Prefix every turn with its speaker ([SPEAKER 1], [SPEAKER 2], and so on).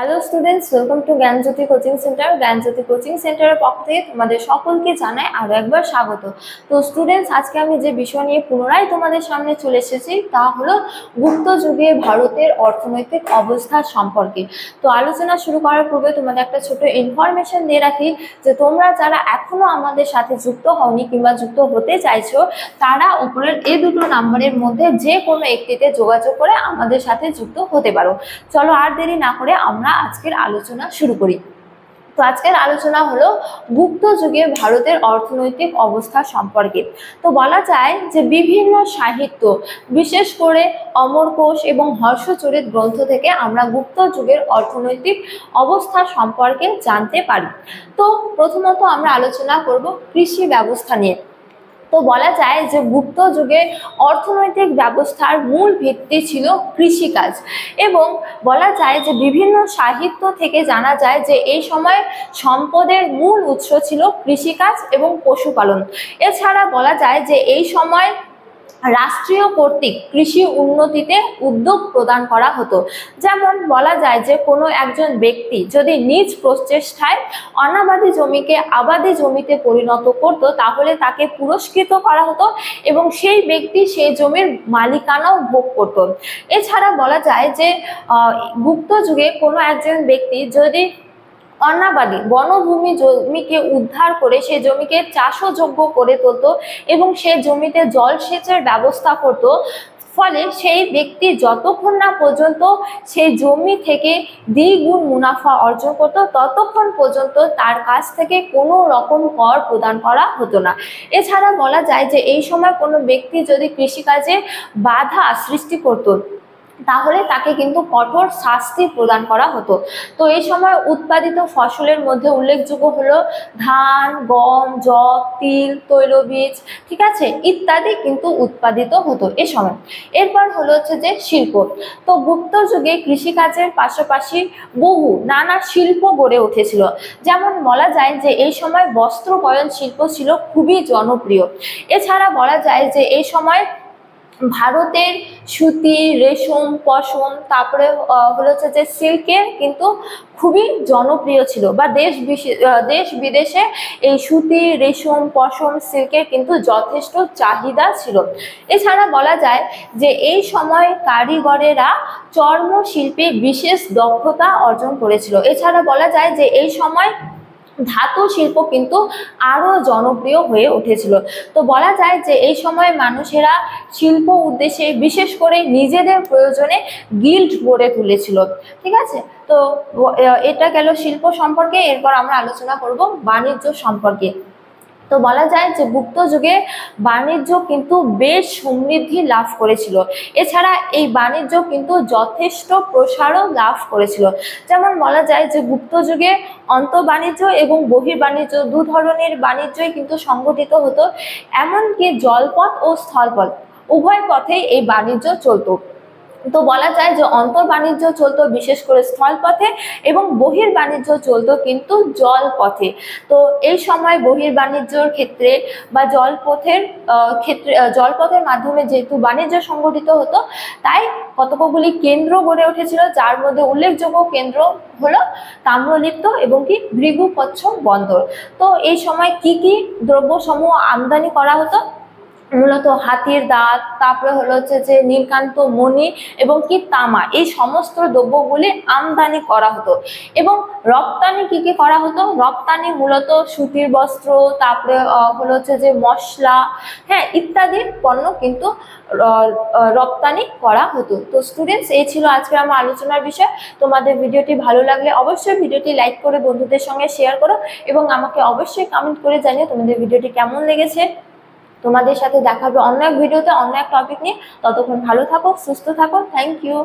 [SPEAKER 1] Hello students, welcome to Gyanjyoti coaching centre. Gyanjyoti coaching সেন্টারের পক্ষ থেকে তোমাদের সকলকে জানাই আরও একবার স্বাগত। তো স্টুডেন্টস, আজকে আমি যে বিষয় নিয়ে পুনরায় তোমাদের সামনে চলে এসেছি তা হলো গুপ্ত যুগে ভারতের অর্থনৈতিক অবস্থা সম্পর্কে। তো আলোচনা শুরু করার পূর্বে তোমাদের একটা ছোট ইনফরমেশন দিয়ে রাখি যে তোমরা যারা এখনো আমাদের সাথে যুক্ত হওনি কিংবা যুক্ত হতে চাইছো, তারা উপরের এই দুটো নাম্বারের মধ্যে যে কোনো একটিতে যোগাযোগ করে আমাদের সাথে যুক্ত হতে পারো। চলো আর দেরি না করে আমরা আজকের আলোচনা শুরু করি। তো আজকের আলোচনা হলো গুপ্ত যুগে ভারতের অর্থনৈতিক অবস্থা সম্পর্কে। তো বলা যায় যে বিভিন্ন সাহিত্য, বিশেষ করে অমরকোষ এবং হর্ষচরিত গ্রন্থ থেকে আমরা গুপ্ত যুগের অর্থনৈতিক অবস্থা সম্পর্কে জানতে পারি। তো প্রথমত আমরা আলোচনা করব কৃষি ব্যবস্থা নিয়ে। তো বলা যায় যে গুপ্ত যুগে অর্থনৈতিক ব্যবস্থার মূল ভিত্তি ছিল কৃষিকাজ, এবং বলা যায় যে বিভিন্ন সাহিত্য থেকে জানা যায় যে এই সময় সম্পদের মূল উৎস ছিল কৃষিকাজ এবং পশুপালন। এছাড়া বলা যায় যে এই সময় রাষ্ট্রীয় কর্তৃক কৃষি উন্নতিতে উদ্যোগ প্রদান করা হতো। যেমন বলা যায় যে কোনো একজন ব্যক্তি যদি নিজ প্রচেষ্টায় অনাবাদি জমিকে আবাদি জমিতে পরিণত করত, তাহলে তাকে পুরস্কৃত করা হতো এবং সেই ব্যক্তি সেই জমির মালিকানাও ভোগ করত। এছাড়া বলা যায় যে গুপ্ত যুগে কোনো একজন ব্যক্তি যদি অনাবাদি বনভূমি জমিকে উদ্ধার করে সেই জমিকে চাষযোগ্য করে তুলত এবং সেই জমিতে জলসেচের ব্যবস্থা করত, ফলে সেই ব্যক্তি যতক্ষণ না পর্যন্ত সেই জমি থেকে দ্বিগুণ মুনাফা অর্জন করত, ততক্ষণ পর্যন্ত তার কাছ থেকে কোনো রকম কর প্রদান করা হতো না। এছাড়া বলা যায় যে এই সময় কোনো ব্যক্তি যদি কৃষিকাজে বাধা সৃষ্টি করত, তাহলে তাকে কিন্তু কঠোর শাস্তি প্রদান করা হতো। তো এই সময় উৎপাদিত ফসলের মধ্যে উল্লেখযোগ্য হলো ধান, গম, যব, তিল, তৈলবীজ, ঠিক আছে, ইত্যাদি কিন্তু উৎপাদিত হতো এ সময়। এরপর হলো হচ্ছে যে শিল্প। তো গুপ্ত যুগে কৃষিকাজের পাশাপাশি বহু নানা শিল্প গড়ে উঠেছিল। যেমন বলা যায় যে এই সময় বস্ত্র বয়ন শিল্প ছিল খুবই জনপ্রিয়। এছাড়া বলা যায় যে এই সময় ভারতের সুতি, রেশম, পশম, তারপরে হলো হচ্ছে যে সিল্কের কিন্তু খুবই জনপ্রিয় ছিল, বা দেশ বিদেশে এই সুতি, রেশম, পশম, সিল্কের কিন্তু যথেষ্ট চাহিদা ছিল। এছাড়া বলা যায় যে এই সময় কারিগরেরা চর্মশিল্পে বিশেষ দক্ষতা অর্জন করেছিল। এছাড়া বলা যায় যে এই সময় ধাতু শিল্প কিন্তু আরো জনপ্রিয় হয়ে উঠেছিল। তো বলা যায় যে এই সময় মানুষেরা শিল্প উদ্দেশ্যে বিশেষ করে নিজেদের প্রয়োজনে গিল্ড গড়ে তুলেছিল। ঠিক আছে, তো এটা গেল শিল্প সম্পর্কে। এরপর আমরা আলোচনা করব বাণিজ্য সম্পর্কে। তো বলা যায় যে গুপ্ত যুগে বাণিজ্য কিন্তু বেশ সমৃদ্ধি লাভ করেছিল। এছাড়া এই বাণিজ্য কিন্তু যথেষ্ট প্রসারও লাভ করেছিল। যেমন বলা যায় যে গুপ্ত যুগে অন্তর্বাণিজ্য এবং বহির্বাণিজ্য দু ধরনের বাণিজ্যই কিন্তু সংগঠিত হতো। এমনকি জলপথ ও স্থলপথ উভয় পথেই এই বাণিজ্য চলতো। তো বলা যায় যে অন্তর্বাণিজ্য চলতো বিশেষ করে স্থলপথে এবং বহির্বাণিজ্য চলতো কিন্তু জলপথে। তো এই সময় বহির্বাণিজ্যর ক্ষেত্রে বা জলপথের ক্ষেত্রে জলপথের মাধ্যমে যেহেতু বাণিজ্য সংগঠিত হতো, তাই কতকগুলি কেন্দ্র গড়ে উঠেছিল, যার মধ্যে উল্লেখযোগ্য কেন্দ্র হলো তাম্রলিপ্ত এবং কি ভৃগুপচ্ছম বন্দর। তো এই সময় কি কি দ্রব্যসমূহ আমদানি করা হতো? মূলত হাতির দাঁত, তারপরে হলো হচ্ছে যে নীলকান্ত মণি এবং কি তামা, এই সমস্ত দ্রব্যগুলি আমদানি করা হতো। এবং রপ্তানি কি কি করা হতো? রপ্তানি মূলত সুতির বস্ত্র, তারপরে হলো হচ্ছে যে মশলা, হ্যাঁ, ইত্যাদি পণ্য কিন্তু রপ্তানি করা হতো। তো স্টুডেন্টস, এই ছিল আজকে আমার আলোচনার বিষয়। তোমাদের ভিডিওটি ভালো লাগলে অবশ্যই ভিডিওটি লাইক করে বন্ধুদের সঙ্গে শেয়ার করো এবং আমাকে অবশ্যই কমেন্ট করে জানিও তোমাদের ভিডিওটি কেমন লেগেছে। তোমাদের সাথে দেখা হবে অন্য এক ভিডিওতে অন্য এক টপিক নিয়ে। ততক্ষণ ভালো থাকো, সুস্থ থাকো। Thank you.